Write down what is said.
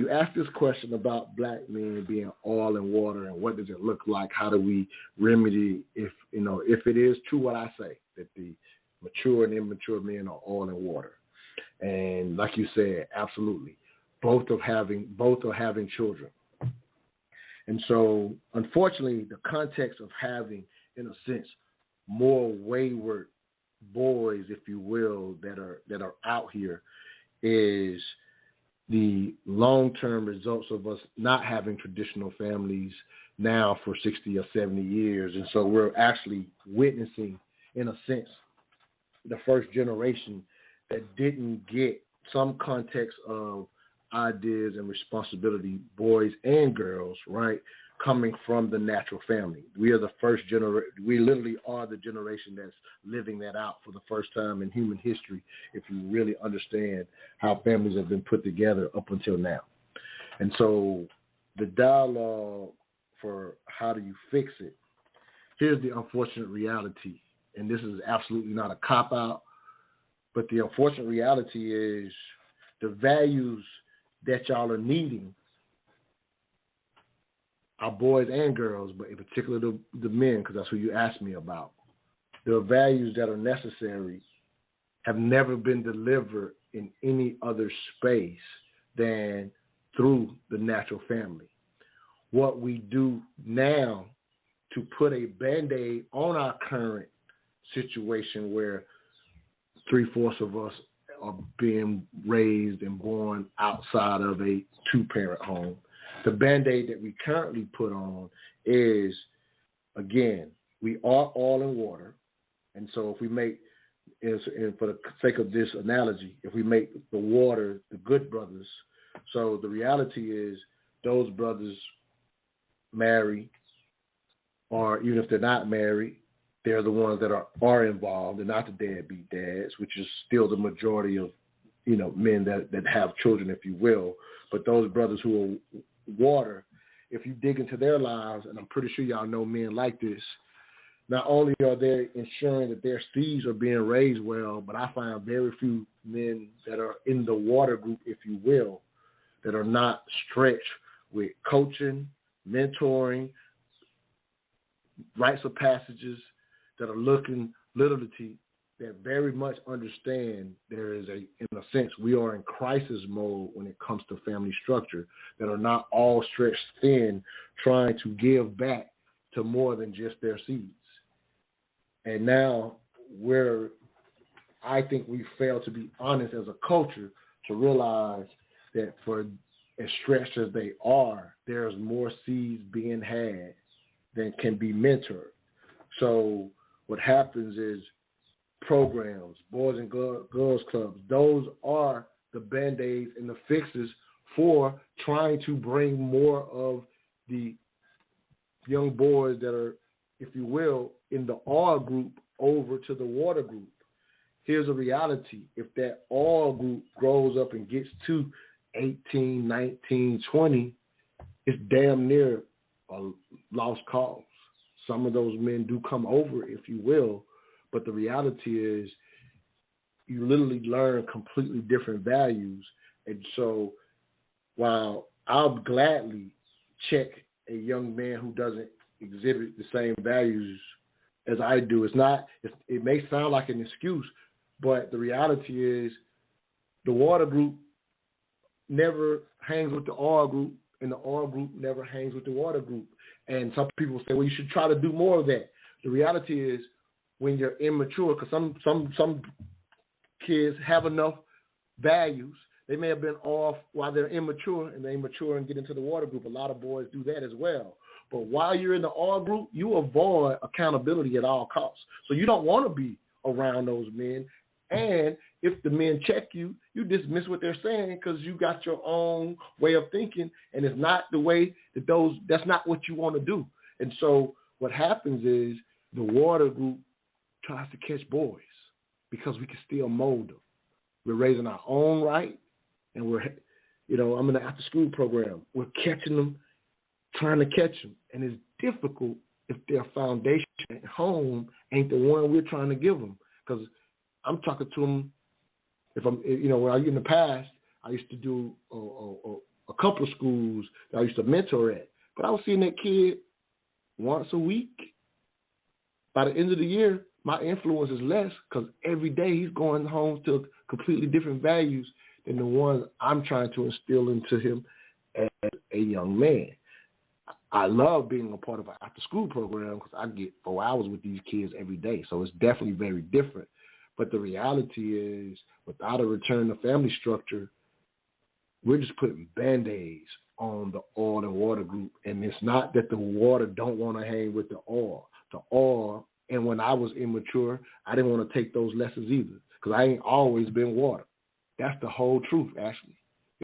you ask this question about black men being oil and water and what does it look like, how do we remedy if it is true what I say, that the mature and immature men are oil and water. And like you said, absolutely. Both are having children. And so unfortunately the context of having, in a sense, more wayward boys, if you will, that are out here is the long-term results of us not having traditional families now for 60 or 70 years. And so we're actually witnessing, in a sense, the first generation that didn't get some context of ideas and responsibility, boys and girls, right, coming from the natural family. We are the first generation. We literally are the generation that's living that out for the first time in human history, if you really understand how families have been put together up until now. And so the dialogue for how do you fix it, here's the unfortunate reality, and this is absolutely not a cop-out, but the unfortunate reality is the values that y'all are needing, our boys and girls, but in particular the men, because that's who you asked me about. The values that are necessary have never been delivered in any other space than through the natural family. What we do now to put a Band-Aid on our current situation where 3/4 of us are being raised and born outside of a two-parent home, the Band-Aid that we currently put on is, again, we are oil and water. And so if we make, and for the sake of this analogy, if we make the water the good brothers, so the reality is those brothers marry, or even if they're not married, they're the ones that are involved. They're not the deadbeat dads, which is still the majority of, men that have children, if you will. But those brothers who are water, if you dig into their lives, and I'm pretty sure y'all know men like this, not only are they ensuring that their seeds are being raised well, but I find very few men that are in the water group, if you will, that are not stretched with coaching, mentoring, rites of passages, that are looking literally, that very much understand there is in a sense, we are in crisis mode when it comes to family structure, that are not all stretched thin, trying to give back to more than just their seeds. And now I think we fail to be honest as a culture to realize that for as stretched as they are, there's more seeds being had than can be mentored. So what happens is programs, Boys and Girls Clubs, those are the Band-Aids and the fixes for trying to bring more of the young boys that are, if you will, in the oil group over to the water group. Here's a reality. If that oil group grows up and gets to 18, 19, 20, it's damn near a lost cause. Some of those men do come over, if you will, but the reality is you literally learn completely different values. And so while I'll gladly check a young man who doesn't exhibit the same values as I do, it may sound like an excuse, but the reality is the water group never hangs with the oil group, and the oil group never hangs with the water group. And some people say, well, you should try to do more of that. The reality is when you're immature, because some kids have enough values, they may have been off while they're immature, and they mature and get into the water group. A lot of boys do that as well. But while you're in the oil group, you avoid accountability at all costs. So you don't want to be around those men. And if the men check you, you dismiss what they're saying because you got your own way of thinking, and it's not the way that's not what you want to do. And so what happens is the water group tries to catch boys because we can still mold them. We're raising our own right, and I'm in the after-school program. We're catching them, trying to catch them, and it's difficult if their foundation at home ain't the one we're trying to give them. Because I'm talking to them. When in the past, I used to do a couple of schools that I used to mentor at. But I was seeing that kid once a week. By the end of the year, my influence is less because every day he's going home to completely different values than the ones I'm trying to instill into him as a young man. I love being a part of an after-school program because I get 4 hours with these kids every day. So it's definitely very different. But the reality is, without a return to family structure, we're just putting Band-Aids on the oil and water group. And it's not that the water don't want to hang with the oil. The oil, and when I was immature, I didn't want to take those lessons either because I ain't always been water. That's the whole truth, Ashley.